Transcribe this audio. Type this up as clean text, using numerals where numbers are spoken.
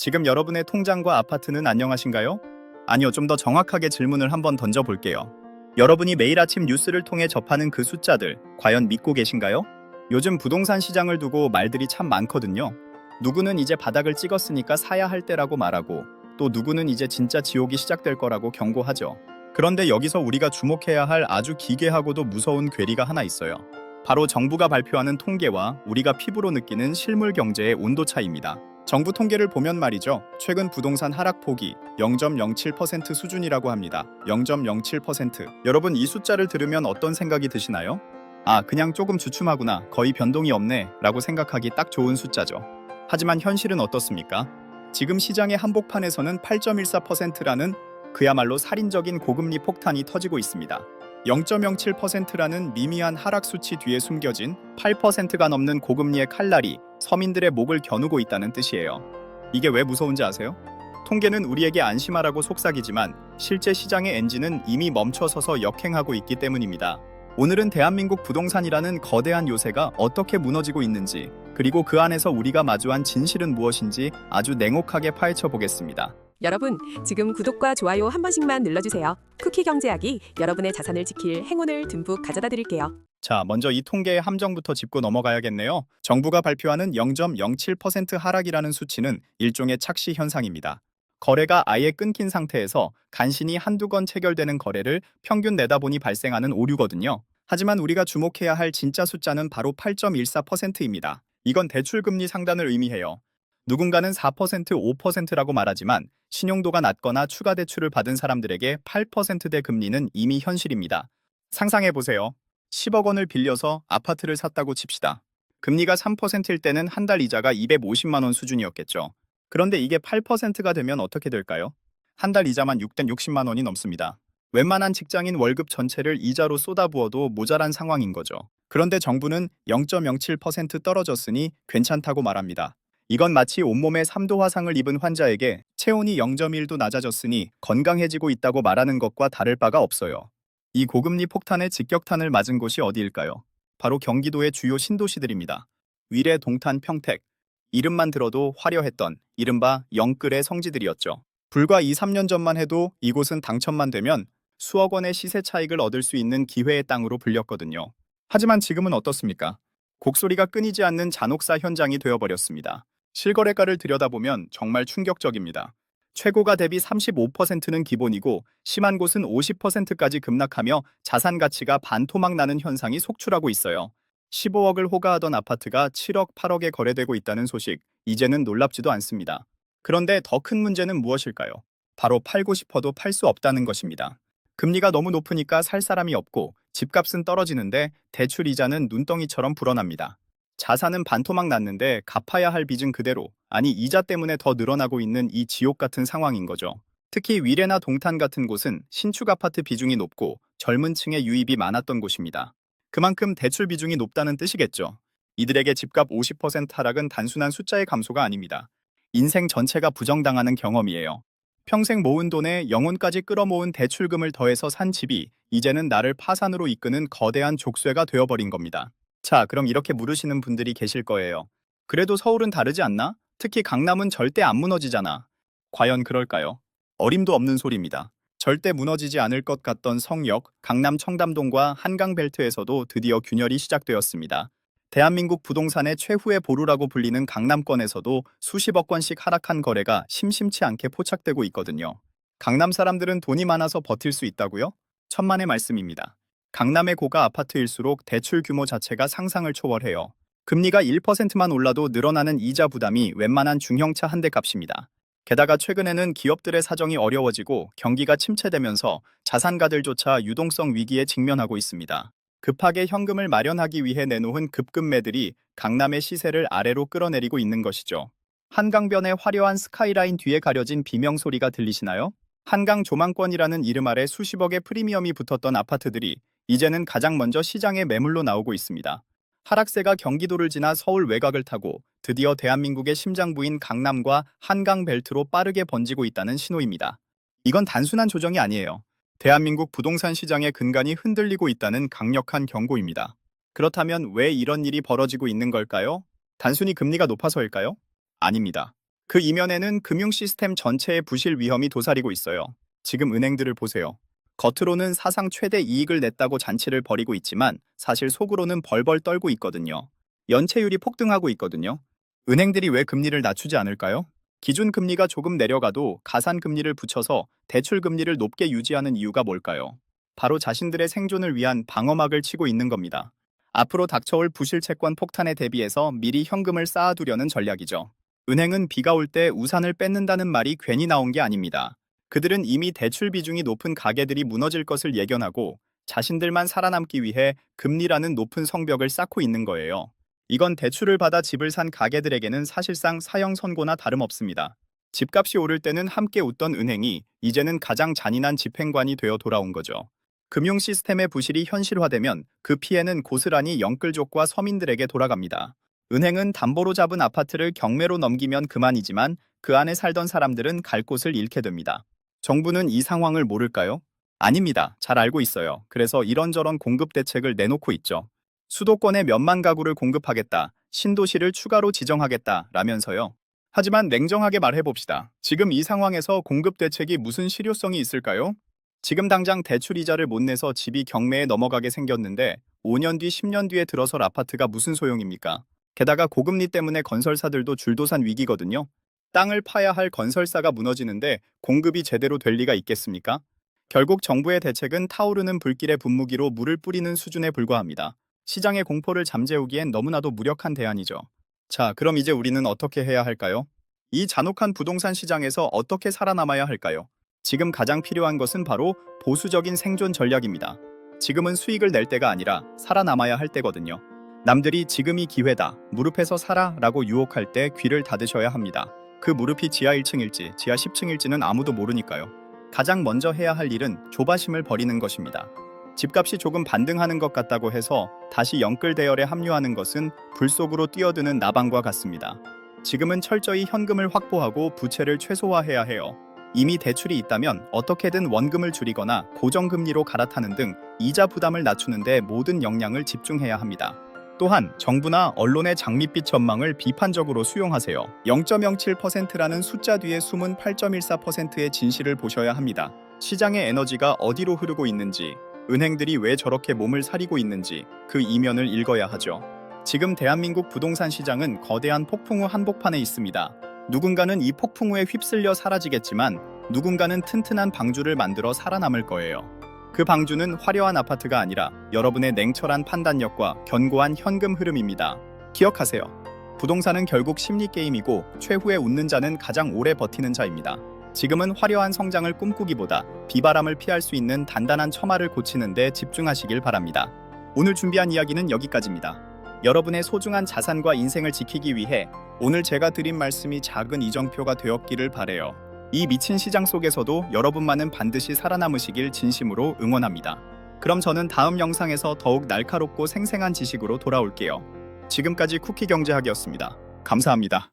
지금 여러분의 통장과 아파트는 안녕하신가요? 아니요, 좀 더 정확하게 질문을 한번 던져볼게요. 여러분이 매일 아침 뉴스를 통해 접하는 그 숫자들, 과연 믿고 계신가요? 요즘 부동산 시장을 두고 말들이 참 많거든요. 누구는 이제 바닥을 찍었으니까 사야 할 때라고 말하고, 또 누구는 이제 진짜 지옥이 시작될 거라고 경고하죠. 그런데 여기서 우리가 주목해야 할 아주 기괴하고도 무서운 괴리가 하나 있어요. 바로 정부가 발표하는 통계와 우리가 피부로 느끼는 실물 경제의 온도 차이입니다. 정부 통계를 보면 말이죠. 최근 부동산 하락폭이 0.07% 수준이라고 합니다. 0.07%. 여러분, 이 숫자를 들으면 어떤 생각이 드시나요? 아, 그냥 조금 주춤하구나. 거의 변동이 없네. 라고 생각하기 딱 좋은 숫자죠. 하지만 현실은 어떻습니까? 지금 시장의 한복판에서는 8.14%라는 그야말로 살인적인 고금리 폭탄이 터지고 있습니다. 0.07%라는 미미한 하락 수치 뒤에 숨겨진 8%가 넘는 고금리의 칼날이 서민들의 목을 겨누고 있다는 뜻이에요. 이게 왜 무서운지 아세요? 통계는 우리에게 안심하라고 속삭이지만 실제 시장의 엔진은 이미 멈춰서서 역행하고 있기 때문입니다. 오늘은 대한민국 부동산이라는 거대한 요새가 어떻게 무너지고 있는지, 그리고 그 안에서 우리가 마주한 진실은 무엇인지 아주 냉혹하게 파헤쳐 보겠습니다. 여러분, 지금 구독과 좋아요 한 번씩만 눌러주세요. 쿠키 경제학이 여러분의 자산을 지킬 행운을 듬뿍 가져다 드릴게요. 자, 먼저 이 통계의 함정부터 짚고 넘어가야겠네요. 정부가 발표하는 0.07% 하락이라는 수치는 일종의 착시 현상입니다. 거래가 아예 끊긴 상태에서 간신히 한두 건 체결되는 거래를 평균 내다보니 발생하는 오류거든요. 하지만 우리가 주목해야 할 진짜 숫자는 바로 8.14%입니다. 이건 대출금리 상단을 의미해요. 누군가는 4%, 5%라고 말하지만 신용도가 낮거나 추가 대출을 받은 사람들에게 8%대 금리는 이미 현실입니다. 상상해보세요. 10억 원을 빌려서 아파트를 샀다고 칩시다. 금리가 3%일 때는 한 달 이자가 250만 원 수준이었겠죠. 그런데 이게 8%가 되면 어떻게 될까요? 한 달 이자만 660만 원이 넘습니다. 웬만한 직장인 월급 전체를 이자로 쏟아부어도 모자란 상황인 거죠. 그런데 정부는 0.07% 떨어졌으니 괜찮다고 말합니다. 이건 마치 온몸에 3도 화상을 입은 환자에게 체온이 0.1도 낮아졌으니 건강해지고 있다고 말하는 것과 다를 바가 없어요. 이 고금리 폭탄의 직격탄을 맞은 곳이 어디일까요? 바로 경기도의 주요 신도시들입니다. 위례, 동탄, 평택. 이름만 들어도 화려했던 이른바 영끌의 성지들이었죠. 불과 2, 3년 전만 해도 이곳은 당첨만 되면 수억 원의 시세 차익을 얻을 수 있는 기회의 땅으로 불렸거든요. 하지만 지금은 어떻습니까? 곡소리가 끊이지 않는 잔혹사 현장이 되어버렸습니다. 실거래가를 들여다보면 정말 충격적입니다. 최고가 대비 35%는 기본이고 심한 곳은 50%까지 급락하며 자산 가치가 반토막 나는 현상이 속출하고 있어요. 15억을 호가하던 아파트가 7억, 8억에 거래되고 있다는 소식, 이제는 놀랍지도 않습니다. 그런데 더 큰 문제는 무엇일까요? 바로 팔고 싶어도 팔 수 없다는 것입니다. 금리가 너무 높으니까 살 사람이 없고 집값은 떨어지는데 대출 이자는 눈덩이처럼 불어납니다. 자산은 반토막 났는데 갚아야 할 빚은 그대로, 아니 이자 때문에 더 늘어나고 있는 이 지옥 같은 상황인 거죠. 특히 위례나 동탄 같은 곳은 신축 아파트 비중이 높고 젊은 층의 유입이 많았던 곳입니다. 그만큼 대출 비중이 높다는 뜻이겠죠. 이들에게 집값 50% 하락은 단순한 숫자의 감소가 아닙니다. 인생 전체가 부정당하는 경험이에요. 평생 모은 돈에 영혼까지 끌어모은 대출금을 더해서 산 집이 이제는 나를 파산으로 이끄는 거대한 족쇄가 되어버린 겁니다. 자, 그럼 이렇게 물으시는 분들이 계실 거예요. 그래도 서울은 다르지 않나? 특히 강남은 절대 안 무너지잖아. 과연 그럴까요? 어림도 없는 소리입니다. 절대 무너지지 않을 것 같던 성역, 강남 청담동과 한강벨트에서도 드디어 균열이 시작되었습니다. 대한민국 부동산의 최후의 보루라고 불리는 강남권에서도 수십억 원씩 하락한 거래가 심심치 않게 포착되고 있거든요. 강남 사람들은 돈이 많아서 버틸 수 있다고요? 천만의 말씀입니다. 강남의 고가 아파트일수록 대출 규모 자체가 상상을 초월해요. 금리가 1%만 올라도 늘어나는 이자 부담이 웬만한 중형차 한 대 값입니다. 게다가 최근에는 기업들의 사정이 어려워지고 경기가 침체되면서 자산가들조차 유동성 위기에 직면하고 있습니다. 급하게 현금을 마련하기 위해 내놓은 급금매들이 강남의 시세를 아래로 끌어내리고 있는 것이죠. 한강변의 화려한 스카이라인 뒤에 가려진 비명소리가 들리시나요? 한강 조망권이라는 이름 아래 수십억의 프리미엄이 붙었던 아파트들이 이제는 가장 먼저 시장에 매물로 나오고 있습니다. 하락세가 경기도를 지나 서울 외곽을 타고 드디어 대한민국의 심장부인 강남과 한강벨트로 빠르게 번지고 있다는 신호입니다. 이건 단순한 조정이 아니에요. 대한민국 부동산 시장의 근간이 흔들리고 있다는 강력한 경고입니다. 그렇다면 왜 이런 일이 벌어지고 있는 걸까요? 단순히 금리가 높아서일까요? 아닙니다. 그 이면에는 금융 시스템 전체의 부실 위험이 도사리고 있어요. 지금 은행들을 보세요. 겉으로는 사상 최대 이익을 냈다고 잔치를 벌이고 있지만 사실 속으로는 벌벌 떨고 있거든요. 연체율이 폭등하고 있거든요. 은행들이 왜 금리를 낮추지 않을까요? 기준 금리가 조금 내려가도 가산 금리를 붙여서 대출 금리를 높게 유지하는 이유가 뭘까요? 바로 자신들의 생존을 위한 방어막을 치고 있는 겁니다. 앞으로 닥쳐올 부실 채권 폭탄에 대비해서 미리 현금을 쌓아두려는 전략이죠. 은행은 비가 올 때 우산을 뺏는다는 말이 괜히 나온 게 아닙니다. 그들은 이미 대출 비중이 높은 가게들이 무너질 것을 예견하고 자신들만 살아남기 위해 금리라는 높은 성벽을 쌓고 있는 거예요. 이건 대출을 받아 집을 산 가게들에게는 사실상 사형 선고나 다름없습니다. 집값이 오를 때는 함께 웃던 은행이 이제는 가장 잔인한 집행관이 되어 돌아온 거죠. 금융 시스템의 부실이 현실화되면 그 피해는 고스란히 영끌족과 서민들에게 돌아갑니다. 은행은 담보로 잡은 아파트를 경매로 넘기면 그만이지만 그 안에 살던 사람들은 갈 곳을 잃게 됩니다. 정부는 이 상황을 모를까요? 아닙니다. 잘 알고 있어요. 그래서 이런저런 공급 대책을 내놓고 있죠. 수도권에 몇만 가구를 공급하겠다, 신도시를 추가로 지정하겠다 라면서요. 하지만 냉정하게 말해봅시다. 지금 이 상황에서 공급 대책이 무슨 실효성이 있을까요? 지금 당장 대출 이자를 못 내서 집이 경매에 넘어가게 생겼는데 5년 뒤, 10년 뒤에 들어설 아파트가 무슨 소용입니까? 게다가 고금리 때문에 건설사들도 줄도산 위기거든요. 땅을 파야 할 건설사가 무너지는데 공급이 제대로 될 리가 있겠습니까? 결국 정부의 대책은 타오르는 불길의 분무기로 물을 뿌리는 수준에 불과합니다. 시장의 공포를 잠재우기엔 너무나도 무력한 대안이죠. 자, 그럼 이제 우리는 어떻게 해야 할까요? 이 잔혹한 부동산 시장에서 어떻게 살아남아야 할까요? 지금 가장 필요한 것은 바로 보수적인 생존 전략입니다. 지금은 수익을 낼 때가 아니라 살아남아야 할 때거든요. 남들이 지금이 기회다, 무릎에서 살아 라고 유혹할 때 귀를 닫으셔야 합니다. 그 무릎이 지하 1층일지 지하 10층일지는 아무도 모르니까요. 가장 먼저 해야 할 일은 조바심을 버리는 것입니다. 집값이 조금 반등하는 것 같다고 해서 다시 영끌 대열에 합류하는 것은 불 속으로 뛰어드는 나방과 같습니다. 지금은 철저히 현금을 확보하고 부채를 최소화해야 해요. 이미 대출이 있다면 어떻게든 원금을 줄이거나 고정금리로 갈아타는 등 이자 부담을 낮추는 데 모든 역량을 집중해야 합니다. 또한 정부나 언론의 장밋빛 전망을 비판적으로 수용하세요. 0.07%라는 숫자 뒤에 숨은 8.14%의 진실을 보셔야 합니다. 시장의 에너지가 어디로 흐르고 있는지, 은행들이 왜 저렇게 몸을 사리고 있는지 그 이면을 읽어야 하죠. 지금 대한민국 부동산 시장은 거대한 폭풍우 한복판에 있습니다. 누군가는 이 폭풍우에 휩쓸려 사라지겠지만 누군가는 튼튼한 방주를 만들어 살아남을 거예요. 그 방주는 화려한 아파트가 아니라 여러분의 냉철한 판단력과 견고한 현금 흐름입니다. 기억하세요. 부동산은 결국 심리 게임이고 최후에 웃는 자는 가장 오래 버티는 자입니다. 지금은 화려한 성장을 꿈꾸기보다 비바람을 피할 수 있는 단단한 처마를 고치는 데 집중하시길 바랍니다. 오늘 준비한 이야기는 여기까지입니다. 여러분의 소중한 자산과 인생을 지키기 위해 오늘 제가 드린 말씀이 작은 이정표가 되었기를 바래요. 이 미친 시장 속에서도 여러분만은 반드시 살아남으시길 진심으로 응원합니다. 그럼 저는 다음 영상에서 더욱 날카롭고 생생한 지식으로 돌아올게요. 지금까지 쿠키 경제학이었습니다. 감사합니다.